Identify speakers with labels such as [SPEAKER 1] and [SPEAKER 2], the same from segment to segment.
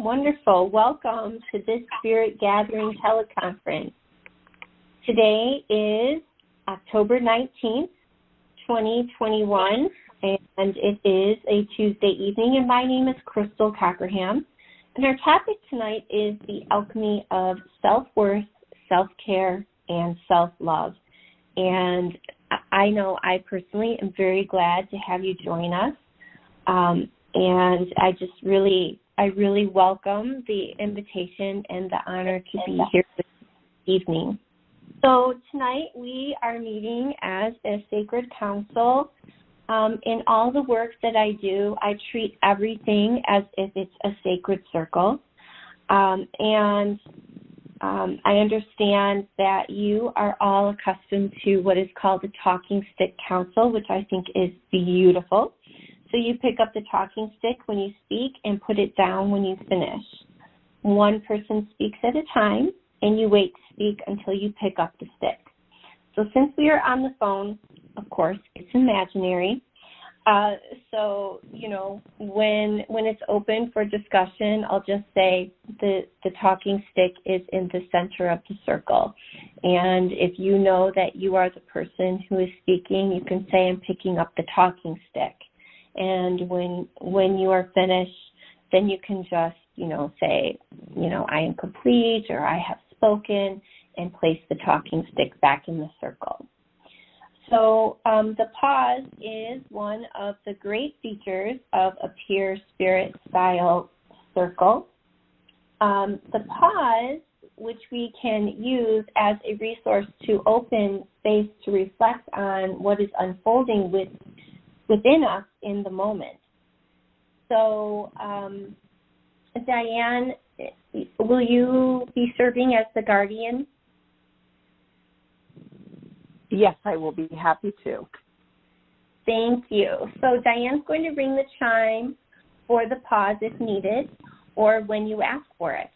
[SPEAKER 1] Wonderful. Welcome to this Spirit Gathering teleconference. Today is October 19th, 2021, and it is a Tuesday evening, and my name is Crystal Cochran, and our topic tonight is the alchemy of self-worth, self-care, and self-love. And I know I personally am very glad to have you join us, and I really welcome the invitation and the honor to be here this evening. So tonight we are meeting as a sacred council. In all the work that I do, I treat everything as if it's a sacred circle. And I understand that you are all accustomed to what is called the talking stick council, which I think is beautiful. So you pick up the talking stick when you speak and put it down when you finish. One person speaks at a time, and you wait to speak until you pick up the stick. So since we are on the phone, of course, it's imaginary. So, when it's open for discussion, I'll just say the talking stick is in the center of the circle. And if you know that you are the person who is speaking, you can say, I'm picking up the talking stick. And when you are finished, then you can just, say, I am complete, or I have spoken, and place the talking stick back in the circle. So the pause is one of the great features of a pure spirit style circle. The pause, which we can use as a resource to open space to reflect on what is unfolding within us in the moment. So, Diane, will you be serving as the guardian?
[SPEAKER 2] Yes, I will be happy to.
[SPEAKER 1] Thank you. So Diane's going to ring the chime for the pause if needed, or when you ask for it.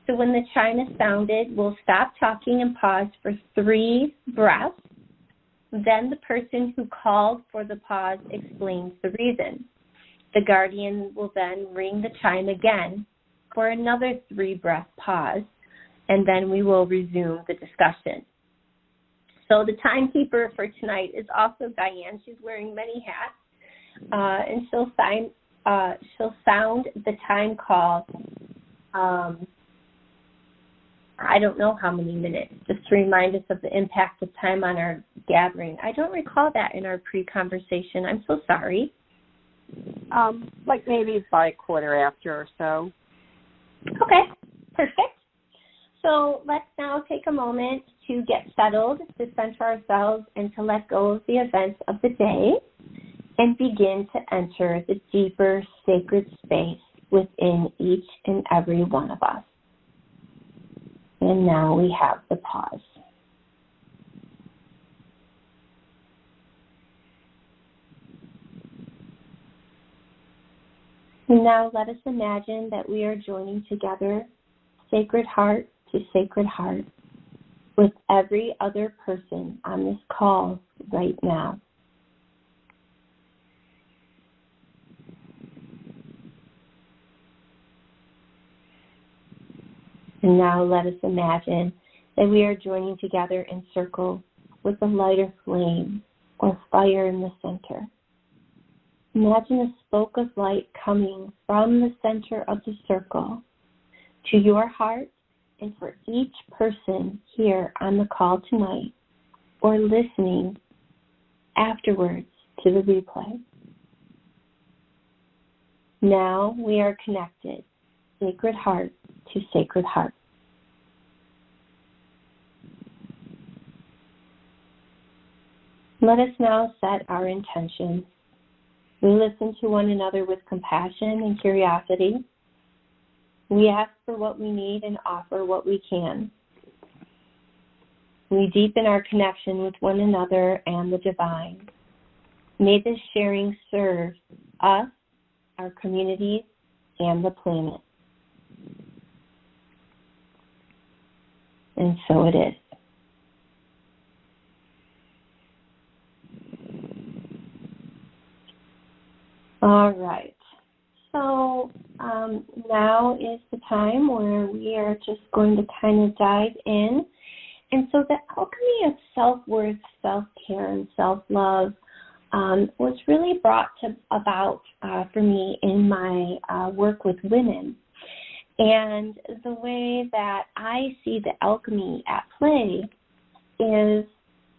[SPEAKER 1] So when the chime is sounded, we'll stop talking and pause for 3 breaths. Then the person who called for the pause explains the reason. The guardian will then ring the chime again for another 3-breath pause, and then we will resume the discussion. So the timekeeper for tonight is also Diane. She's wearing many hats, and she'll sound the time call. I don't know how many minutes, just to remind us of the impact of time on our gathering. I don't recall that in our pre-conversation. I'm so sorry.
[SPEAKER 2] Like maybe by 1/4 or so.
[SPEAKER 1] Okay, perfect. So let's now take a moment to get settled, to center ourselves, and to let go of the events of the day and begin to enter the deeper sacred space within each and every one of us. And now we have the pause. And now let us imagine that we are joining together, sacred heart to sacred heart, with every other person on this call right now. And now let us imagine that we are joining together in circle with a lighter flame or fire in the center. Imagine a spoke of light coming from the center of the circle to your heart, and for each person here on the call tonight or listening afterwards to the replay. Now we are connected, sacred heart to sacred heart. Let us now set our intentions. We listen to one another with compassion and curiosity. We ask for what we need and offer what we can. We deepen our connection with one another and the divine. May this sharing serve us, our communities, and the planet. And so it is. All right. So so now is the time where we are just going to kind of dive in. And so the alchemy of self-worth, self-care, and self-love was really brought about for me in my work with women. And the way that I see the alchemy at play is,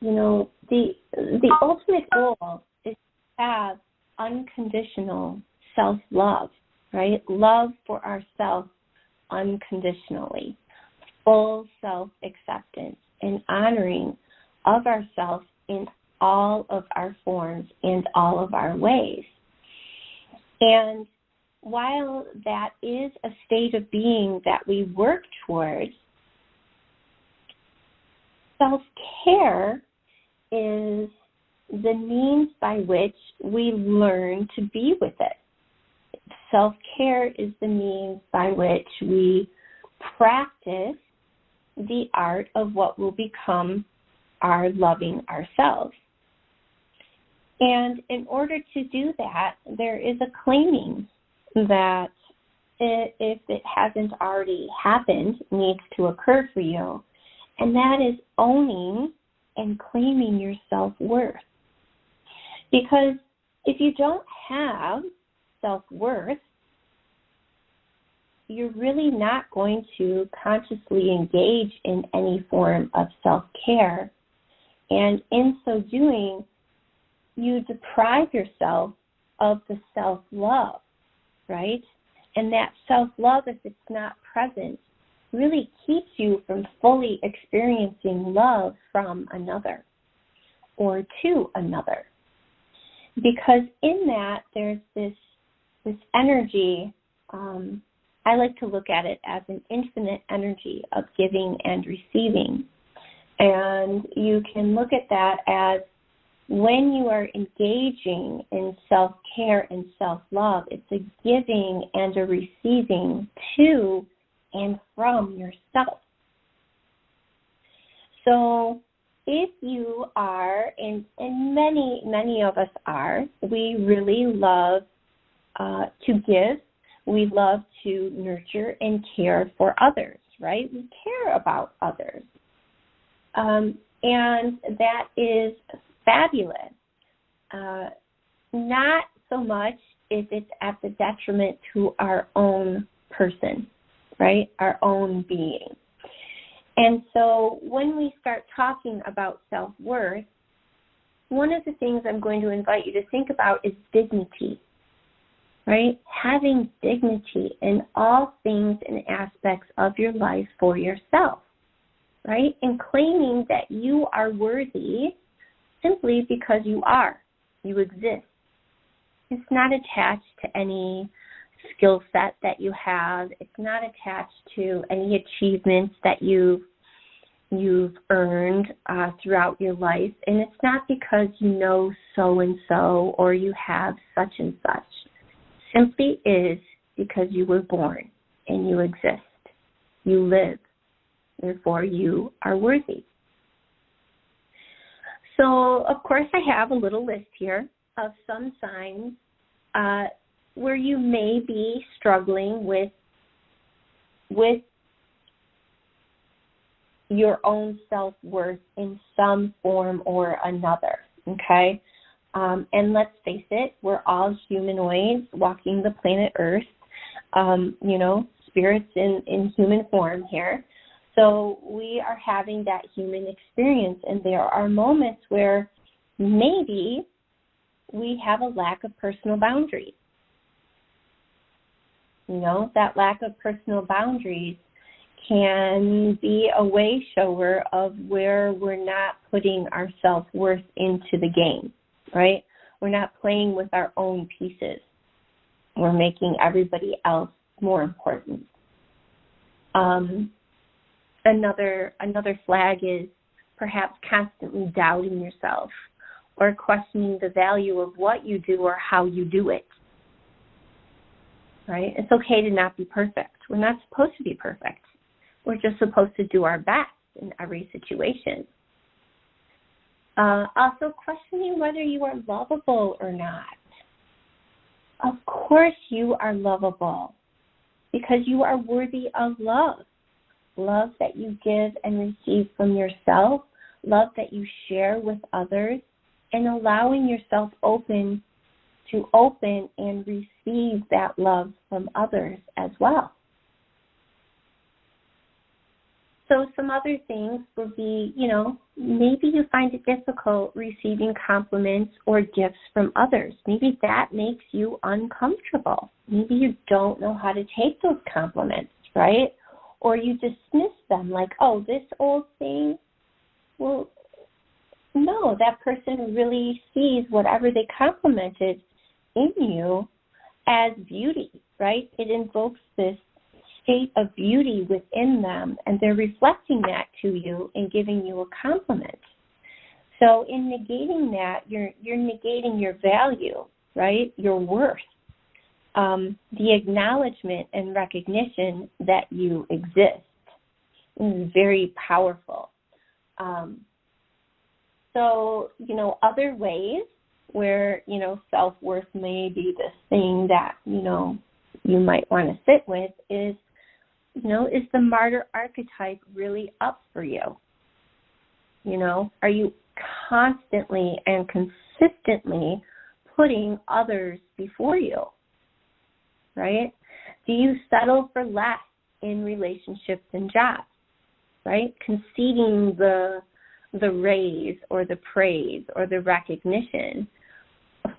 [SPEAKER 1] the ultimate goal is to have unconditional self-love, right? Love for ourselves unconditionally, full self-acceptance, and honoring of ourselves in all of our forms and all of our ways. And while that is a state of being that we work towards, self-care is the means by which we learn to be with it. Self-care is the means by which we practice the art of what will become our loving ourselves. And in order to do that, there is a claiming that if it hasn't already happened, needs to occur for you, and that is owning and claiming your self-worth. Because if you don't have self-worth, you're really not going to consciously engage in any form of self-care. And in so doing, you deprive yourself of the self-love, right? And that self-love, if it's not present, really keeps you from fully experiencing love from another or to another. Because in that, there's this energy, I like to look at it as an infinite energy of giving and receiving. And you can look at that as when you are engaging in self-care and self-love, it's a giving and a receiving to and from yourself. So if you are, and many of us are, we really love to give. We love to nurture and care for others, right? We care about others. And that is fabulous. Not so much if it's at the detriment to our own person, right? Our own being. And so when we start talking about self-worth, one of the things I'm going to invite you to think about is dignity, right? Having dignity in all things and aspects of your life for yourself, right? And claiming that you are worthy simply because you are, you exist. It's not attached to any skill set that you have. It's not attached to any achievements that you've earned throughout your life. And it's not because you know so-and-so or you have such and such. Simply is because you were born and you exist. You live. Therefore, you are worthy. So, of course, I have a little list here of some signs where you may be struggling with your own self-worth in some form or another, okay? And let's face it, we're all humanoids walking the planet Earth, spirits in human form here. So we are having that human experience, and there are moments where maybe we have a lack of personal boundaries. That lack of personal boundaries can be a way shower of where we're not putting our self-worth into the game, right? We're not playing with our own pieces. We're making everybody else more important. Another flag is perhaps constantly doubting yourself or questioning the value of what you do or how you do it. Right? It's okay to not be perfect. We're not supposed to be perfect. We're just supposed to do our best in every situation. Also questioning whether you are lovable or not. Of course you are lovable because you are worthy of love. Love that you give and receive from yourself, love that you share with others, and allowing yourself to open and receive that love from others as well. So some other things would be, maybe you find it difficult receiving compliments or gifts from others. Maybe that makes you uncomfortable. Maybe you don't know how to take those compliments, right? Or you dismiss them like, oh, this old thing. Well, no, that person really sees whatever they complimented in you as beauty, right? It invokes this state of beauty within them, and they're reflecting that to you and giving you a compliment. So in negating that, you're negating your value, right? Your worth, the acknowledgement and recognition that you exist. This is very powerful. So, other ways where, self-worth may be this thing that, you might want to sit with is, is the martyr archetype really up for you? Are you constantly and consistently putting others before you, right? Do you settle for less in relationships and jobs, right? Conceding the raise or the praise or the recognition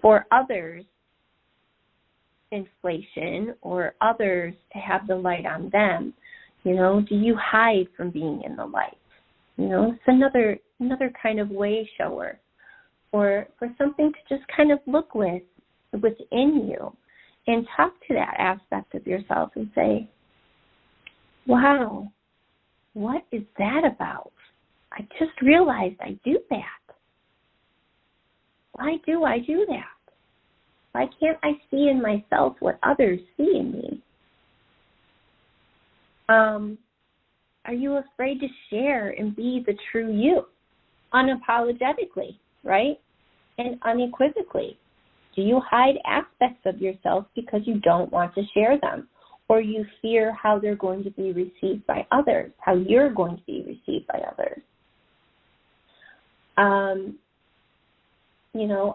[SPEAKER 1] for others' inflation or others to have the light on them. Do you hide from being in the light? It's another kind of way shower, or for something to just kind of look within you and talk to that aspect of yourself and say, wow, what is that about? I just realized I do that. Why do I do that? Why can't I see in myself what others see in me? Are you afraid to share and be the true you unapologetically, right? And unequivocally? Do you hide aspects of yourself because you don't want to share them, or you fear how they're going to be received by others, how you're going to be received by others?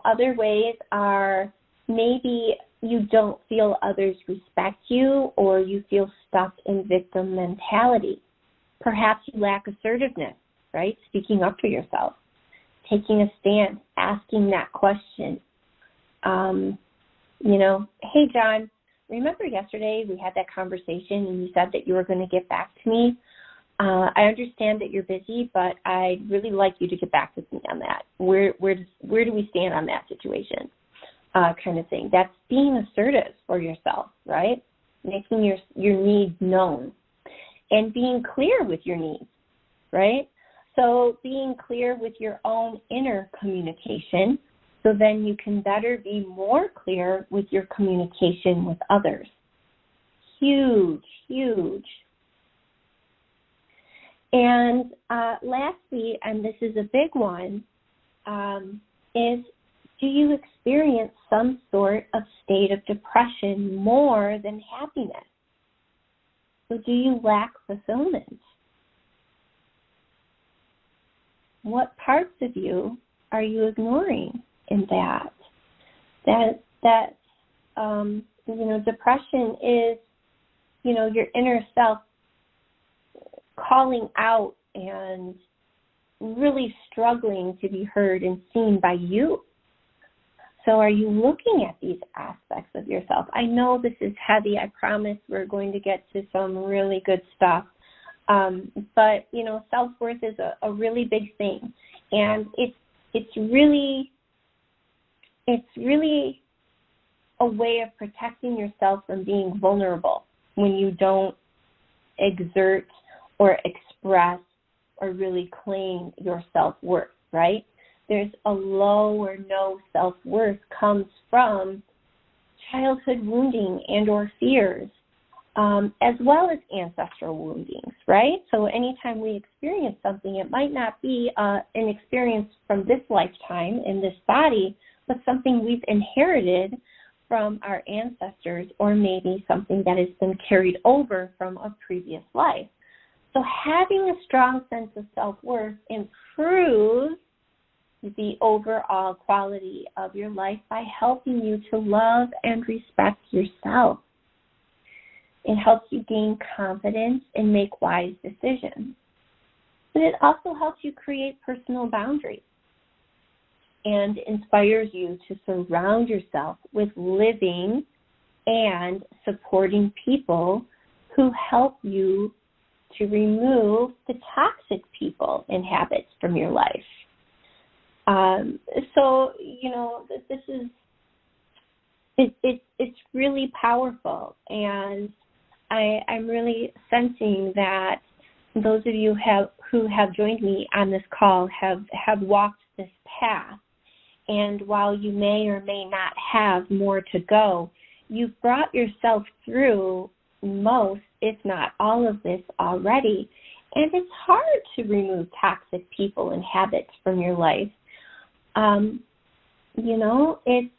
[SPEAKER 1] Other ways are maybe you don't feel others respect you, or you feel stuck in victim mentality. Perhaps you lack assertiveness, right? Speaking up for yourself, taking a stand, asking that question. Hey, John, remember yesterday we had that conversation and you said that you were going to get back to me? I understand that you're busy, but I'd really like you to get back with me on that. Where do we stand on that situation? Kind of thing. That's being assertive for yourself, right? Making your needs known and being clear with your needs, right? So being clear with your own inner communication, so then you can better be more clear with your communication with others. Huge, huge. And lastly, and this is a big one, is do you experience some sort of state of depression more than happiness? So do you lack fulfillment? What parts of you are you ignoring in that? Depression is, your inner self calling out and really struggling to be heard and seen by you. So are you looking at these aspects of yourself? I know this is heavy. I promise we're going to get to some really good stuff. But self-worth is a really big thing. And it's really a way of protecting yourself from being vulnerable when you don't exert or express or really claim your self-worth, right? There's a low or no self-worth comes from childhood wounding and or fears, as well as ancestral woundings, right? So anytime we experience something, it might not be an experience from this lifetime in this body, but something we've inherited from our ancestors, or maybe something that has been carried over from a previous life. So having a strong sense of self-worth improves the overall quality of your life by helping you to love and respect yourself. It helps you gain confidence and make wise decisions. But it also helps you create personal boundaries and inspires you to surround yourself with living and supporting people who help you to remove the toxic people and habits from your life. So, you know, this is, it's really powerful, and I'm really sensing that those of you who have joined me on this call have walked this path, and while you may or may not have more to go, you've brought yourself through most, if not all of this already, and it's hard to remove toxic people and habits from your life. You know, it's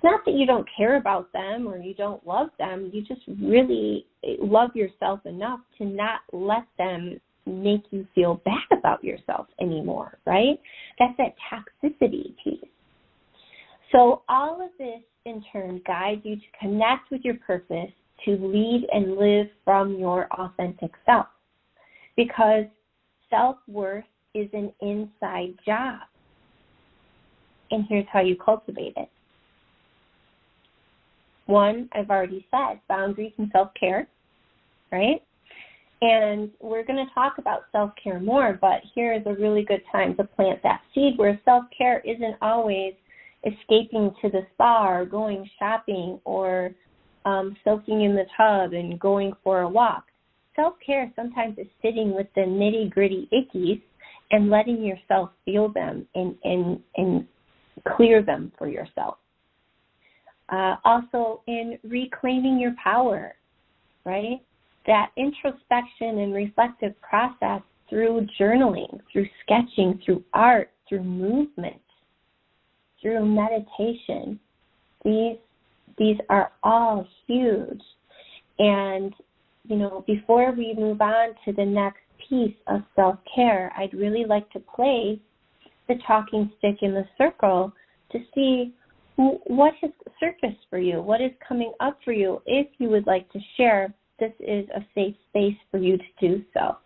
[SPEAKER 1] not that you don't care about them or you don't love them. You just really love yourself enough to not let them make you feel bad about yourself anymore, right? That's that toxicity piece. So all of this, in turn, guides you to connect with your purpose, to lead and live from your authentic self, because self-worth is an inside job. And here's how you cultivate it. One, I've already said, boundaries and self-care, right? And we're going to talk about self-care more, but here is a really good time to plant that seed where self-care isn't always escaping to the spa or going shopping or soaking in the tub and going for a walk. Self-care sometimes is sitting with the nitty-gritty ickies and letting yourself feel them and clear them for yourself. Also, in reclaiming your power, right? That introspection and reflective process through journaling, through sketching, through art, through movement, through meditation. These are all huge. And, you know, before we move on to the next piece of self-care, I'd really like to place the talking stick in the circle to see what has surfaced for you, what is coming up for you. If you would like to share, this is a safe space for you to do so.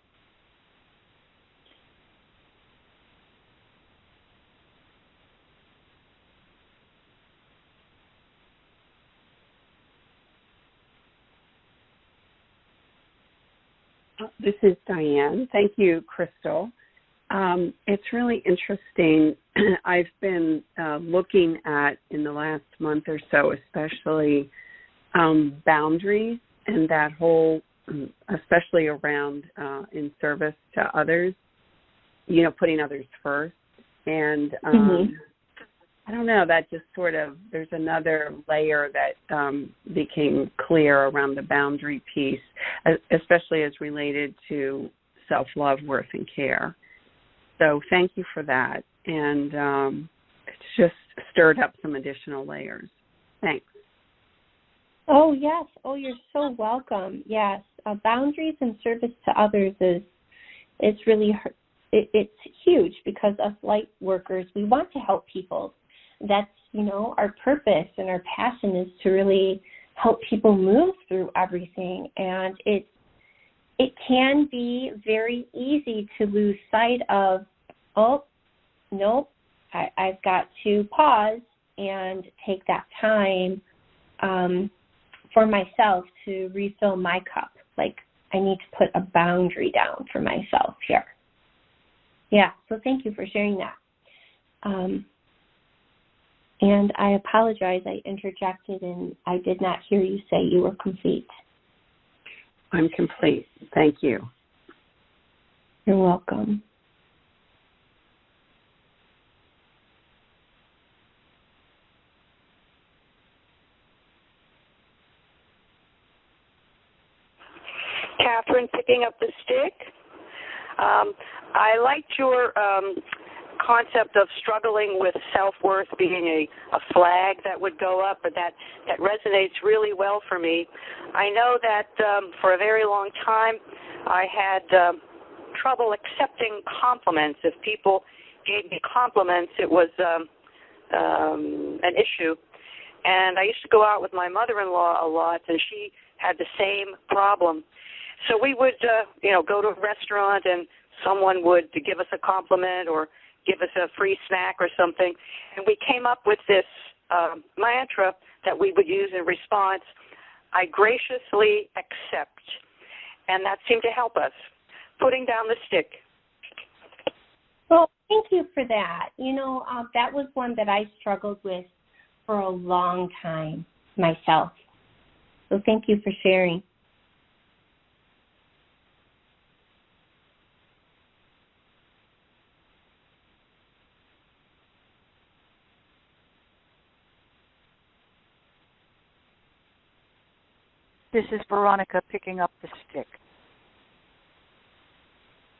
[SPEAKER 2] This is Diane. Thank you, Crystal. It's really interesting. I've been looking at, in the last month or so, especially boundaries and that whole, especially around in service to others, you know, putting others first. And I don't know, that just sort of, there's another layer that became clear around the boundary piece, especially as related to self-love, worth, and care. So thank you for that. And it's just stirred up some additional layers. Thanks.
[SPEAKER 1] Oh, yes. Oh, you're so welcome. Yes. Boundaries and service to others it's really, it's huge, because us light workers, we want to help people. That's, you know, our purpose and our passion is to really help people move through everything. And it can be very easy to lose sight of, oh, nope, I've got to pause and take that time for myself to refill my cup. Like, I need to put a boundary down for myself here. Yeah, so thank you for sharing that. And I apologize, I interjected and I did not hear you say you were complete.
[SPEAKER 2] I'm complete. Thank you.
[SPEAKER 1] You're welcome.
[SPEAKER 3] Catherine, picking up the stick. I liked your concept of struggling with self-worth being a flag that would go up, but that resonates really well for me. I know that for a very long time I had trouble accepting compliments. If people gave me compliments, it was an issue. And I used to go out with my mother-in-law a lot, and she had the same problem. So we would, go to a restaurant, and someone would give us a compliment or give us a free snack or something. And we came up with this mantra that we would use in response: I graciously accept. And that seemed to help us, putting down the stick.
[SPEAKER 1] Well, thank you for that. That was one that I struggled with for a long time myself. So thank you for sharing.
[SPEAKER 4] This is Veronica picking up the stick.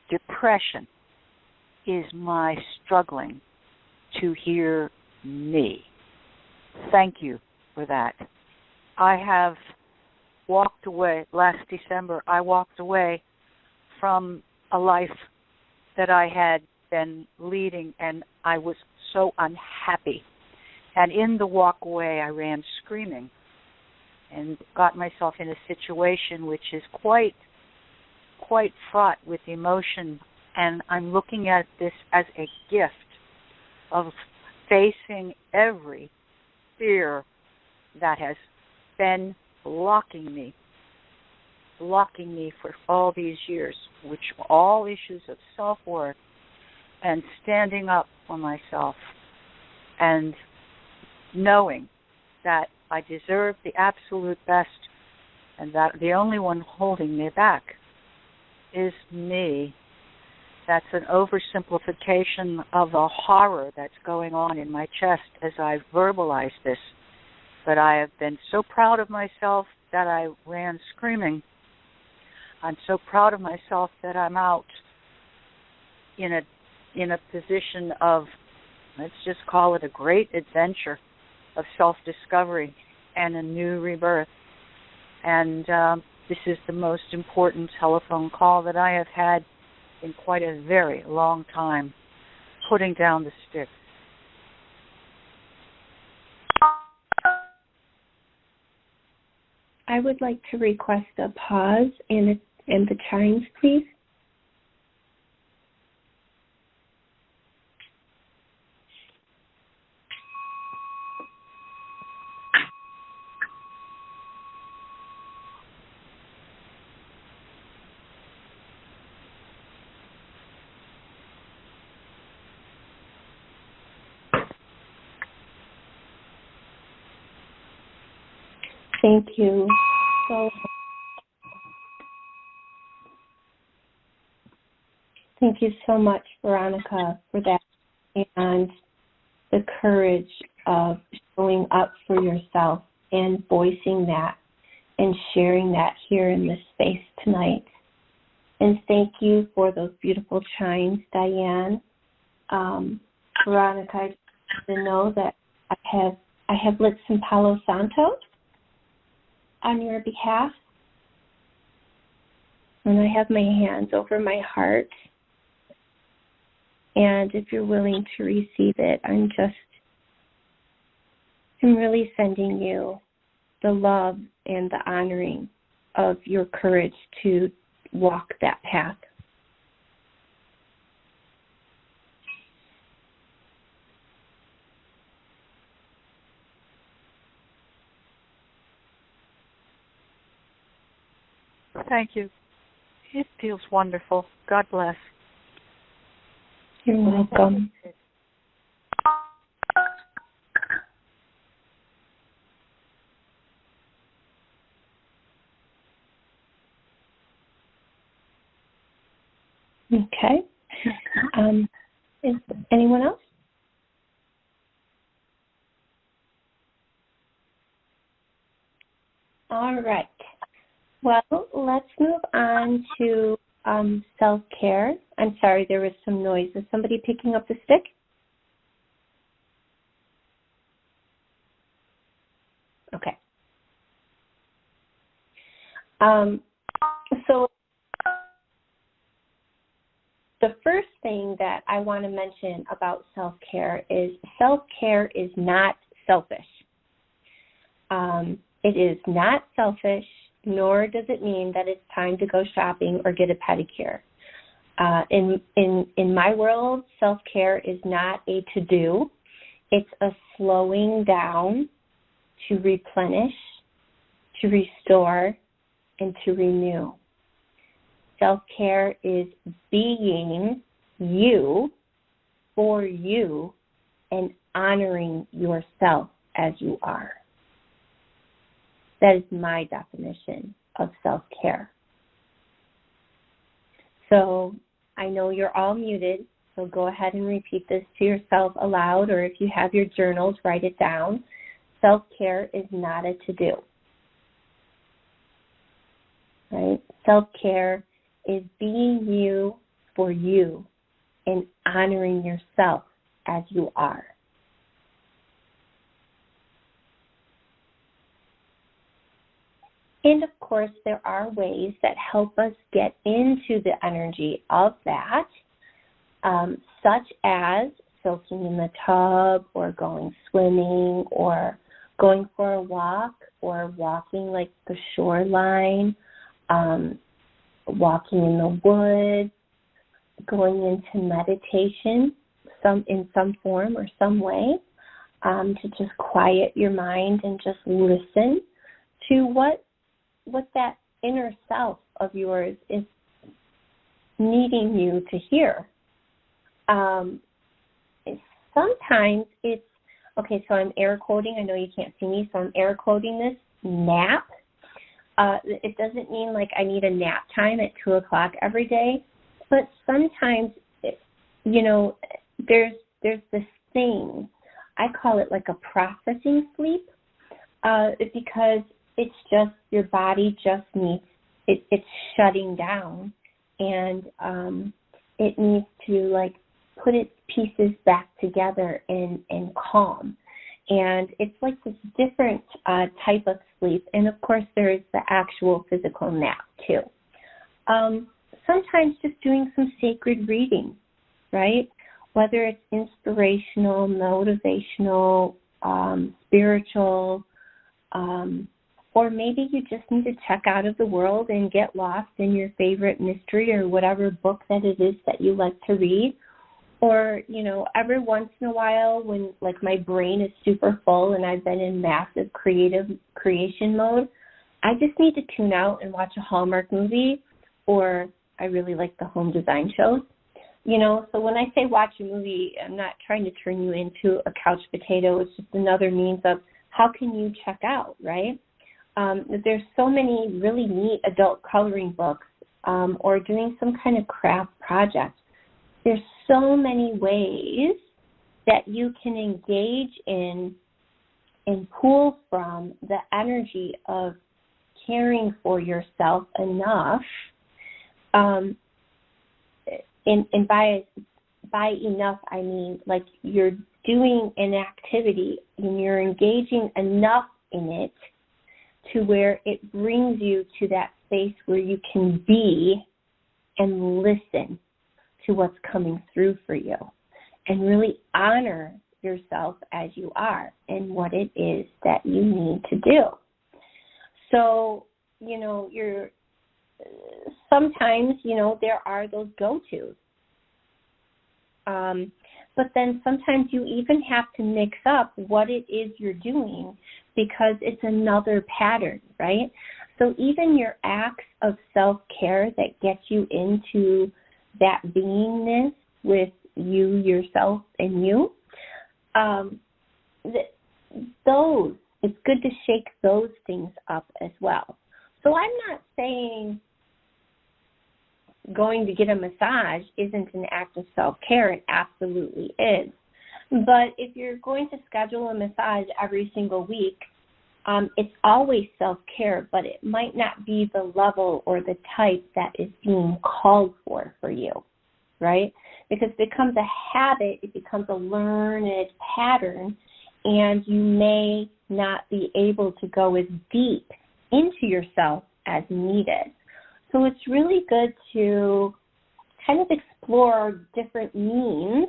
[SPEAKER 4] Depression is my struggling to hear me. Thank you for that. I have walked away. Last December, I walked away from a life that I had been leading, and I was so unhappy. And in the walk away, I ran screaming and got myself in a situation which is quite fraught with emotion. And I'm looking at this as a gift of facing every fear that has been blocking me for all these years, which were all issues of self-worth and standing up for myself and knowing that I deserve the absolute best and that the only one holding me back is me. That's an oversimplification of the horror that's going on in my chest as I verbalize this. But I have been so proud of myself that I ran screaming. I'm so proud of myself that I'm out in a position of, let's just call it a great adventure of self-discovery and a new rebirth. And this is the most important telephone call that I have had in quite a very long time, putting down the stick.
[SPEAKER 1] I would like to request a pause and the chimes, please. Thank you so much. Thank you so much, Veronica, for that and the courage of showing up for yourself and voicing that and sharing that here in this space tonight. And thank you for those beautiful chimes, Diane. Veronica, I just want to know that I have lit some Palo Santo on your behalf, and I have my hands over my heart, and if you're willing to receive it, I'm really sending you the love and the honoring of your courage to walk that path.
[SPEAKER 4] Thank you. It feels wonderful. God bless.
[SPEAKER 1] You're welcome. Okay. Is anyone else? All right. Well, let's move on to self-care. I'm sorry, there was some noise. Is somebody picking up the stick? Okay. So the first thing that I want to mention about self-care is not selfish. It is not selfish, nor does it mean that it's time to go shopping or get a pedicure. In my world, self-care is not a to-do. It's a slowing down to replenish, to restore, and to renew. Self-care is being you for you and honoring yourself as you are. That is my definition of self-care. So I know you're all muted, so go ahead and repeat this to yourself aloud, or if you have your journals, write it down. Self-care is not a to-do. Right? Self-care is being you for you and honoring yourself as you are. And of course, there are ways that help us get into the energy of that, such as soaking in the tub or going swimming or going for a walk or walking like the shoreline, walking in the woods, going into meditation in some form or some way, to just quiet your mind and just listen to what that inner self of yours is needing you to hear. Sometimes it's, okay, so I'm air quoting. I know you can't see me, so I'm air quoting this, nap. It doesn't mean like I need a nap time at 2 o'clock every day, but sometimes, there's this thing, I call it like a processing sleep, because it's just, your body just needs, it's shutting down, and it needs to like put its pieces back together and calm. And it's like this different type of sleep. And of course, there is the actual physical nap too. Sometimes just doing some sacred reading, right? Whether it's inspirational, motivational, spiritual, or maybe you just need to check out of the world and get lost in your favorite mystery or whatever book that it is that you like to read. Or, every once in a while when, like, my brain is super full and I've been in massive creation mode, I just need to tune out and watch a Hallmark movie, or I really like the home design shows. So when I say watch a movie, I'm not trying to turn you into a couch potato. It's just another means of how can you check out, right? There's so many really neat adult coloring books, or doing some kind of craft project. There's so many ways that you can engage in and pull from the energy of caring for yourself enough. And by enough, I mean like you're doing an activity and you're engaging enough in it to where it brings you to that space where you can be and listen to what's coming through for you and really honor yourself as you are and what it is that you need to do. So, you're sometimes, there are those go-tos. But then sometimes you even have to mix up what it is you're doing because it's another pattern, right? So even your acts of self-care that get you into that beingness with you, yourself, and you, those, it's good to shake those things up as well. So I'm not saying going to get a massage isn't an act of self-care. It absolutely is. But if you're going to schedule a massage every single week it's always self-care, but it might not be the level or the type that is being called for you, right? Because it becomes a habit, it becomes a learned pattern, and you may not be able to go as deep into yourself as needed. So it's really good to kind of explore different means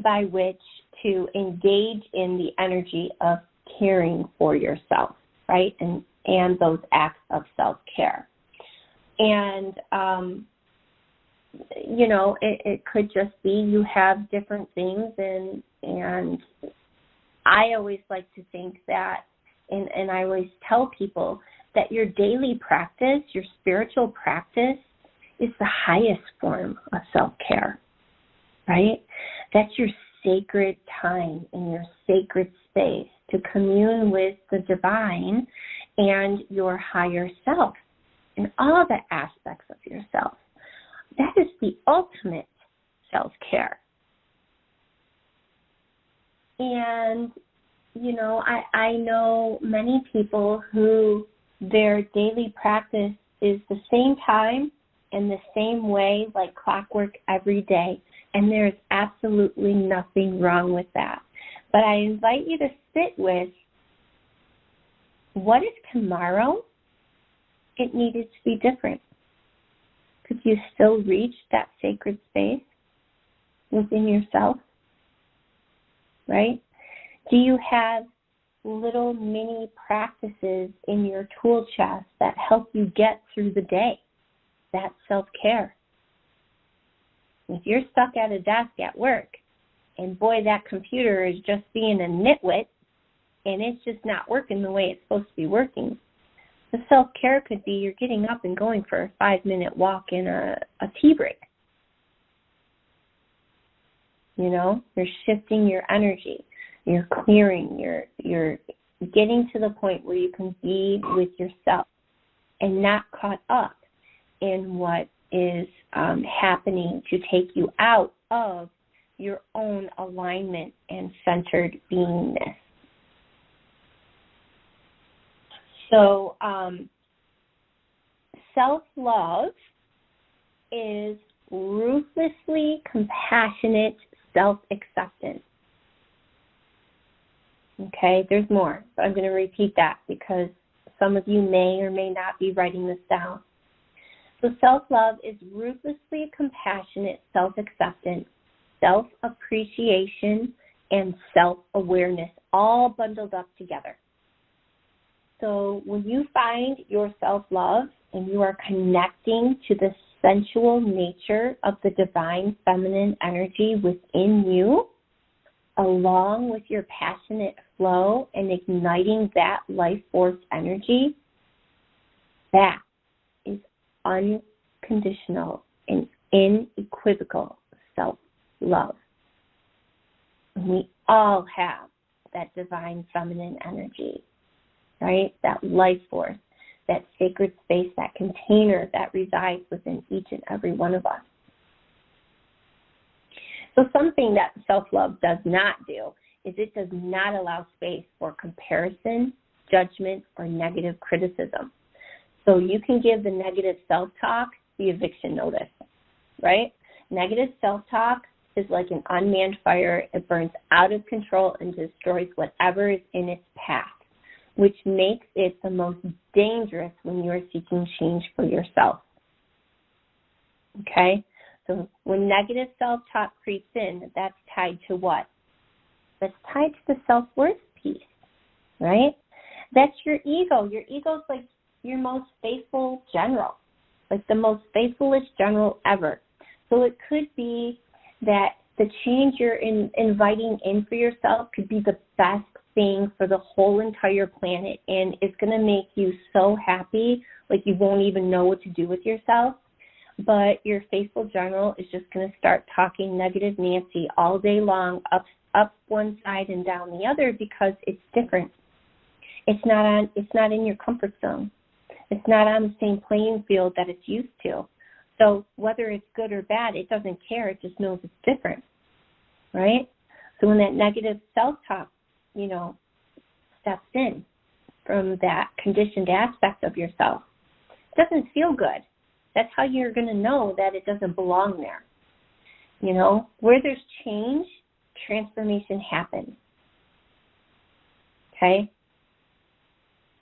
[SPEAKER 1] by which to engage in the energy of caring for yourself, right? And those acts of self-care. And, it could just be you have different things, and I always like to think that, and I always tell people that your daily practice, your spiritual practice, is the highest form of self-care, right? That's your sacred time and your sacred space to commune with the divine and your higher self and all the aspects of yourself. That is the ultimate self-care. And, I know many people who their daily practice is the same time and the same way, like clockwork every day, and there's absolutely nothing wrong with that. But I invite you to sit with, what if tomorrow it needed to be different? Could you still reach that sacred space within yourself? Right? Do you have little mini practices in your tool chest that help you get through the day? That's self-care. If you're stuck at a desk at work, and boy, that computer is just being a nitwit, and it's just not working the way it's supposed to be working, the self-care could be you're getting up and going for a 5-minute walk in a tea break. You're shifting your energy. You're clearing. You're getting to the point where you can be with yourself and not caught up in what is happening to take you out of your own alignment and centered beingness. So self-love is ruthlessly compassionate self-acceptance. Okay, there's more, but I'm going to repeat that because some of you may or may not be writing this down. So self-love is ruthlessly compassionate self-acceptance, self-appreciation, and self-awareness, all bundled up together. So when you find your self-love and you are connecting to the sensual nature of the divine feminine energy within you, along with your passionate flow and igniting that life force energy, that is unconditional and unequivocal self-love. And we all have that divine feminine energy, right? That life force, that sacred space, that container that resides within each and every one of us. So something that self-love does not do is it does not allow space for comparison, judgment, or negative criticism. So you can give the negative self-talk the eviction notice, right? Negative self-talk is like an unmanned fire. It burns out of control and destroys whatever is in its path, which makes it the most dangerous when you are seeking change for yourself. Okay? So when negative self-talk creeps in, that's tied to what? That's tied to the self-worth piece, right? That's your ego. Your ego's like your most faithful general, like the most faithfulest general ever. So it could be that the change you're inviting in for yourself could be the best thing for the whole entire planet, and it's going to make you so happy, like you won't even know what to do with yourself. But your faithful general is just going to start talking negative Nancy all day long, up one side and down the other, because it's different. It's not in your comfort zone. It's not on the same playing field that it's used to. So whether it's good or bad, it doesn't care. It just knows it's different, right? So when that negative self-talk, steps in, from that conditioned aspect of yourself, it doesn't feel good. That's how you're going to know that it doesn't belong there. You know, where there's change, transformation happens. Okay?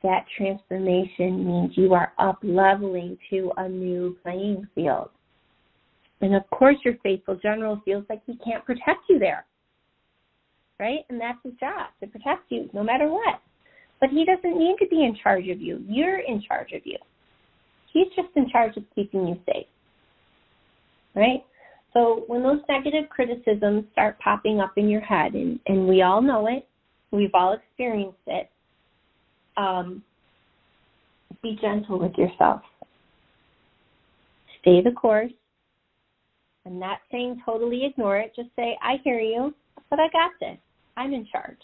[SPEAKER 1] That transformation means you are up-leveling to a new playing field. And of course your faithful general feels like he can't protect you there. Right? And that's his job, to protect you no matter what. But he doesn't need to be in charge of you. You're in charge of you. He's just in charge of keeping you safe. Right? So when those negative criticisms start popping up in your head, and we all know it, we've all experienced it, be gentle with yourself. Stay the course. I'm not saying totally ignore it. Just say, I hear you, but I got this. I'm in charge.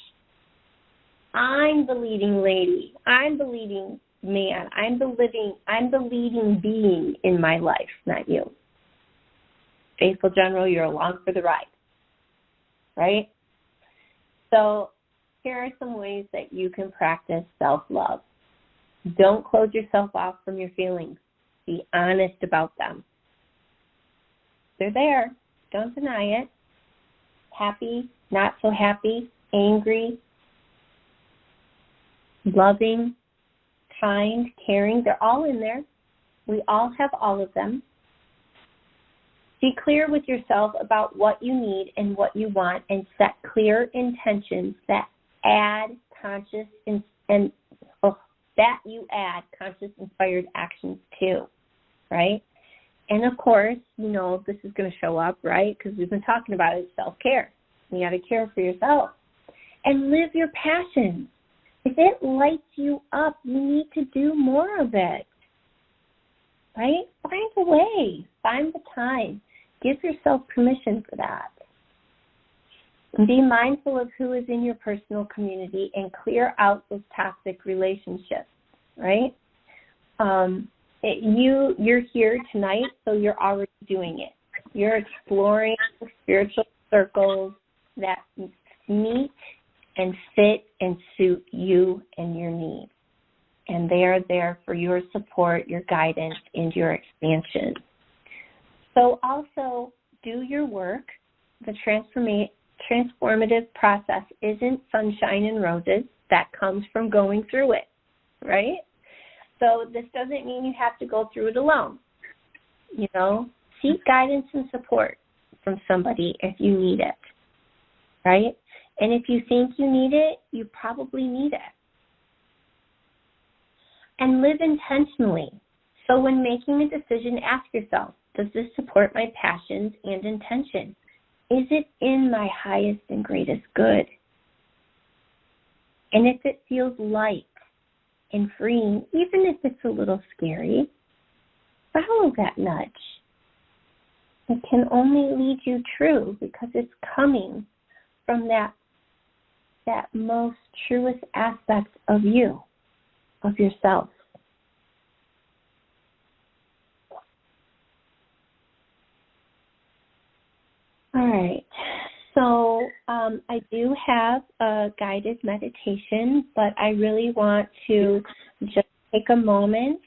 [SPEAKER 1] I'm the leading lady. I'm the leading man. I'm the leading being in my life, not you. Faithful general, you're along for the ride. Right? So here are some ways that you can practice self-love. Don't close yourself off from your feelings. Be honest about them. They're there. Don't deny it. Happy, not so happy, angry, loving, kind, caring. They're all in there. We all have all of them. Be clear with yourself about what you need and what you want, and set clear intentions that add conscious inspired actions too, right? And of course, you know, this is going to show up, right? Because we've been talking about it, self-care. You got to care for yourself and live your passions. If it lights you up, you need to do more of it, right? Find a way. Find the time. Give yourself permission for that. And be mindful of who is in your personal community and clear out those toxic relationships, right? You're here tonight, so you're already doing it. You're exploring spiritual circles that meet and fit and suit you and your needs. And they are there for your support, your guidance, and your expansion. So also do your work. The transformative process isn't sunshine and roses. That comes from going through it, right? So this doesn't mean you have to go through it alone. You know, seek guidance and support from somebody if you need it, right? And if you think you need it, you probably need it. And live intentionally. So when making a decision, ask yourself, does this support my passions and intention? Is it in my highest and greatest good? And if it feels light and freeing, even if it's a little scary, follow that nudge. It can only lead you true because it's coming from that most truest aspect of you, of yourself. All right. So I do have a guided meditation, but I really want to just take a moment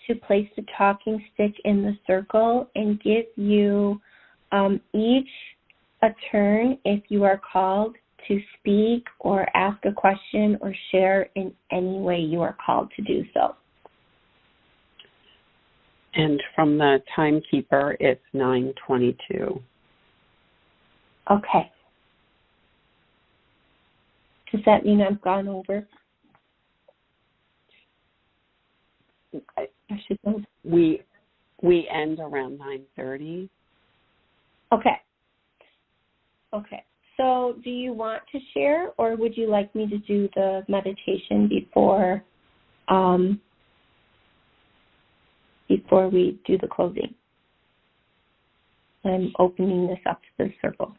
[SPEAKER 1] to place the talking stick in the circle and give you each a turn if you are called to speak or ask a question or share in any way you are called to do so.
[SPEAKER 2] And from the timekeeper, it's 9:22.
[SPEAKER 1] Okay. Does that mean I've gone over? I should know.
[SPEAKER 2] We end around 9:30.
[SPEAKER 1] Okay. Okay. So do you want to share, or would you like me to do the meditation before we do the closing? I'm opening this up to the circle.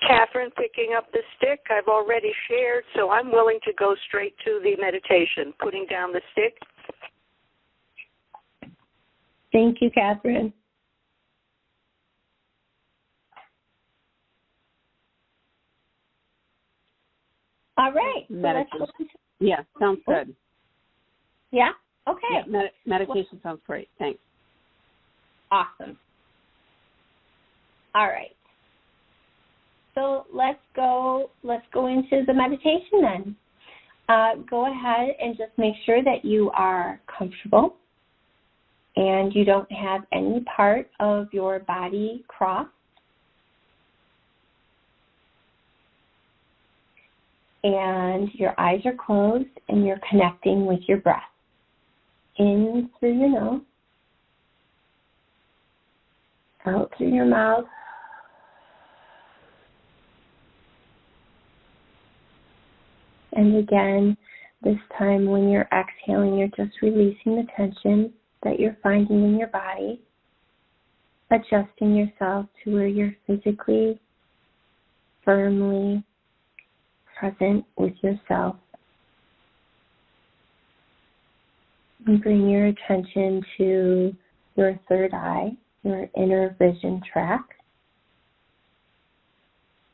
[SPEAKER 3] Catherine, picking up the stick, I've already shared, so I'm willing to go straight to the meditation, putting down the stick.
[SPEAKER 1] Thank you, Catherine. All right. So let's go into,
[SPEAKER 2] yeah, sounds good.
[SPEAKER 1] Yeah? Okay.
[SPEAKER 2] Yeah, meditation sounds great. Thanks.
[SPEAKER 1] Awesome. All right. So let's go into the meditation then. Go ahead and just make sure that you are comfortable and you don't have any part of your body crossed. And your eyes are closed and you're connecting with your breath. In through your nose, out through your mouth. And again, this time when you're exhaling, you're just releasing the tension that you're finding in your body, adjusting yourself to where you're physically, firmly present with yourself. And bring your attention to your third eye, your inner vision tract.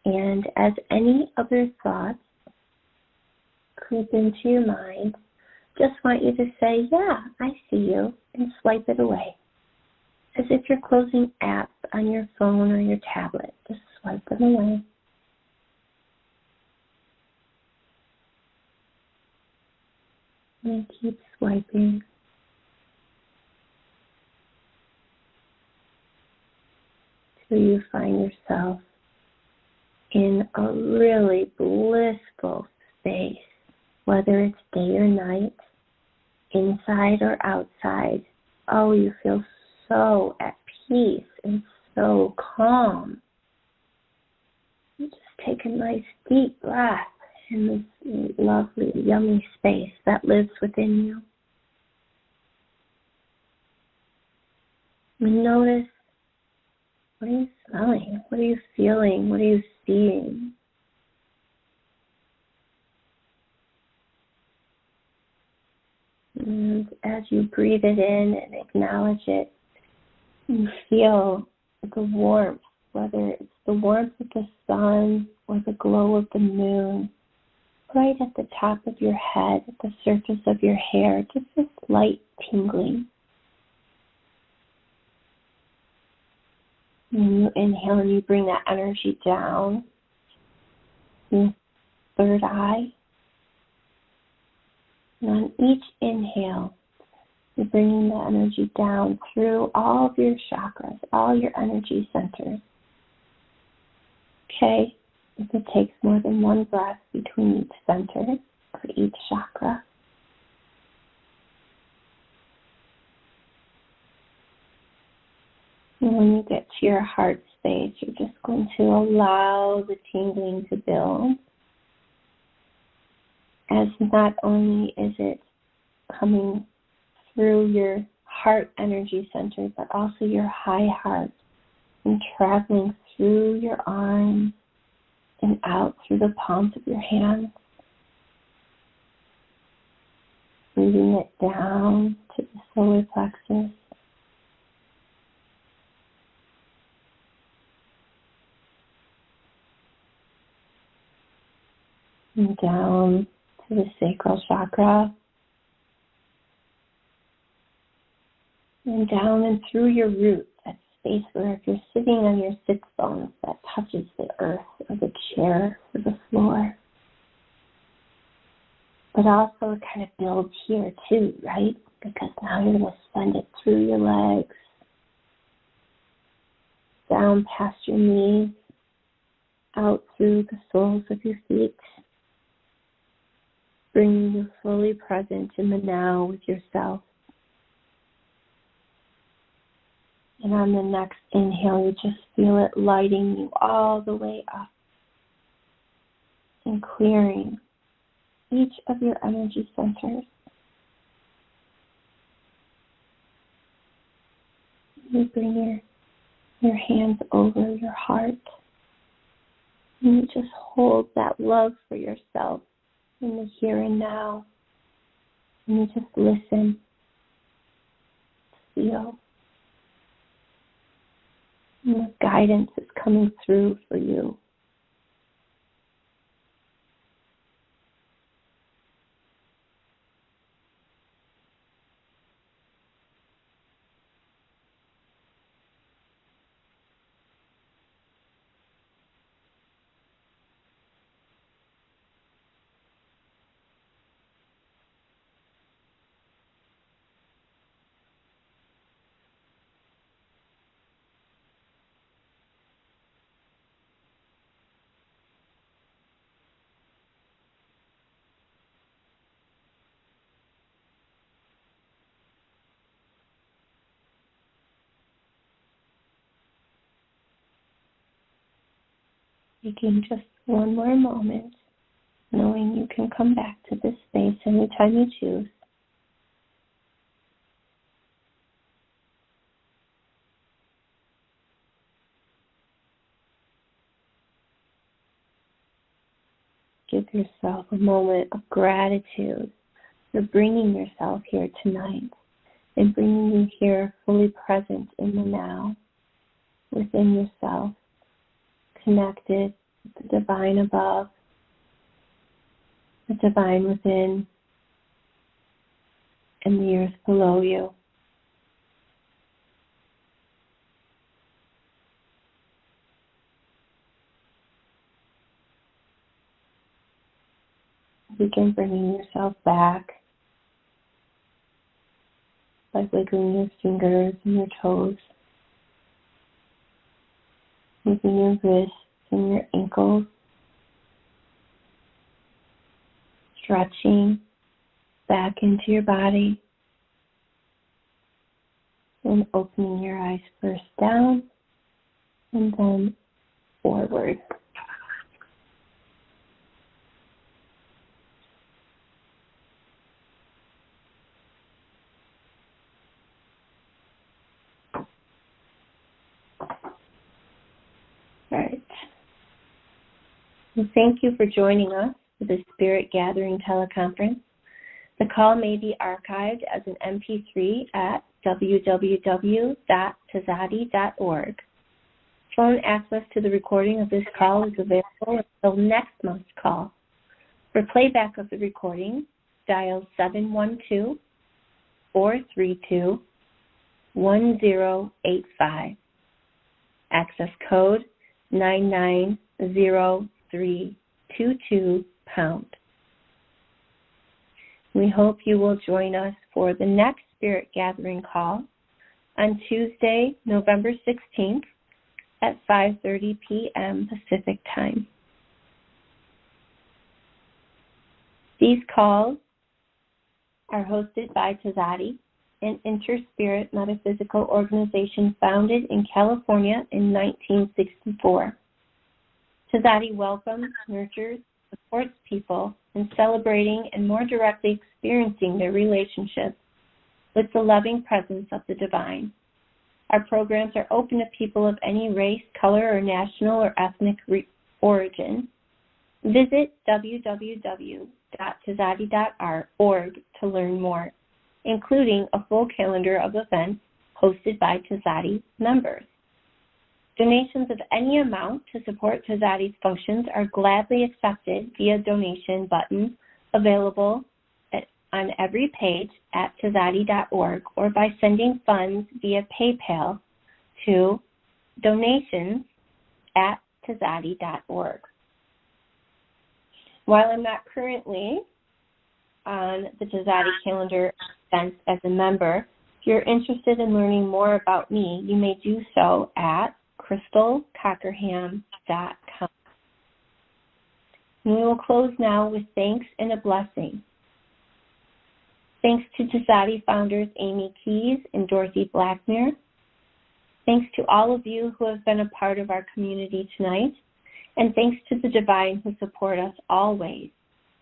[SPEAKER 1] And as any other thoughts creep into your mind, just want you to say, yeah, I see you, and swipe it away. As if you're closing apps on your phone or your tablet. Just swipe them away. And keep swiping. Till you find yourself in a really blissful space, whether it's day or night, inside or outside. Oh, you feel so at peace and so calm. You just take a nice deep breath in this lovely, yummy space that lives within you. And notice, what are you smelling? What are you feeling? What are you seeing? And as you breathe it in and acknowledge it, you feel the warmth, whether it's the warmth of the sun or the glow of the moon, right at the top of your head, at the surface of your hair, just this light tingling. And you inhale and you bring that energy down in the third eye. And on each inhale, you're bringing the energy down through all of your chakras, all your energy centers. Okay, if it takes more than one breath between each center for each chakra. And when you get to your heart space, you're just going to allow the tingling to build. As not only is it coming through your heart energy center, but also your high heart, and traveling through your arms and out through the palms of your hands. Breathing it down to the solar plexus. And down to the sacral chakra. And down and through your roots, that space where if you're sitting on your sits bones, that touches the earth or the chair or the floor. But also it kind of builds here too, right? Because now you're going to send it through your legs, down past your knees, out through the soles of your feet, bringing you fully present in the now with yourself. And on the next inhale, you just feel it lighting you all the way up and clearing each of your energy centers. You bring your hands over your heart and you just hold that love for yourself in the here and now. And you just listen, feel. And the guidance is coming through for you. Taking just one more moment, knowing you can come back to this space anytime you choose. Give yourself a moment of gratitude for bringing yourself here tonight and bringing you here fully present in the now, within yourself, connected with the divine above, the divine within, and the earth below you. Begin bringing yourself back by wiggling your fingers and your toes, moving your wrists and your ankles, stretching back into your body, and opening your eyes first down and then forward. All right. Well, thank you for joining us for the Spirit Gathering teleconference. The call may be archived as an MP3 at www.tzaddi.org. Phone access to the recording of this call is available until next month's call. For playback of the recording, dial 712-432-1085. Access code 990322#. We hope you will join us for the next Spirit Gathering call on Tuesday, November 16th at 5:30 p.m. Pacific Time. These calls are hosted by Tzaddi, an interspirit metaphysical organization founded in California in 1964. Tzaddi welcomes, nurtures, supports people in celebrating and more directly experiencing their relationship with the loving presence of the divine. Our programs are open to people of any race, color, or national or ethnic origin. Visit www.tzaddi.org to learn more, including a full calendar of events hosted by Tzaddi members. Donations of any amount to support Tzaddi's functions are gladly accepted via donation button available on every page at tzaddi.org or by sending funds via PayPal to donations@tzaddi.org. While I'm not currently on the Tzaddi calendar events as a member, if you're interested in learning more about me, you may do so at crystalcockerham.com. And we will close now with thanks and a blessing. Thanks to Tzaddi founders Amy Keys and Dorothy Blackmere. Thanks to all of you who have been a part of our community tonight. And thanks to the divine who support us always,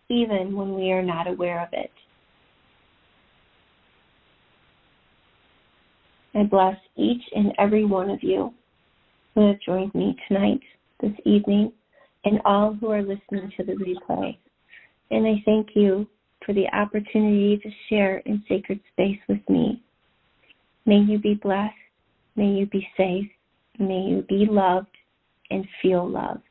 [SPEAKER 1] even when we are not aware of it. I bless each and every one of you who have joined me tonight, this evening, and all who are listening to the replay. And I thank you for the opportunity to share in sacred space with me. May you be blessed, may you be safe, may you be loved and feel loved.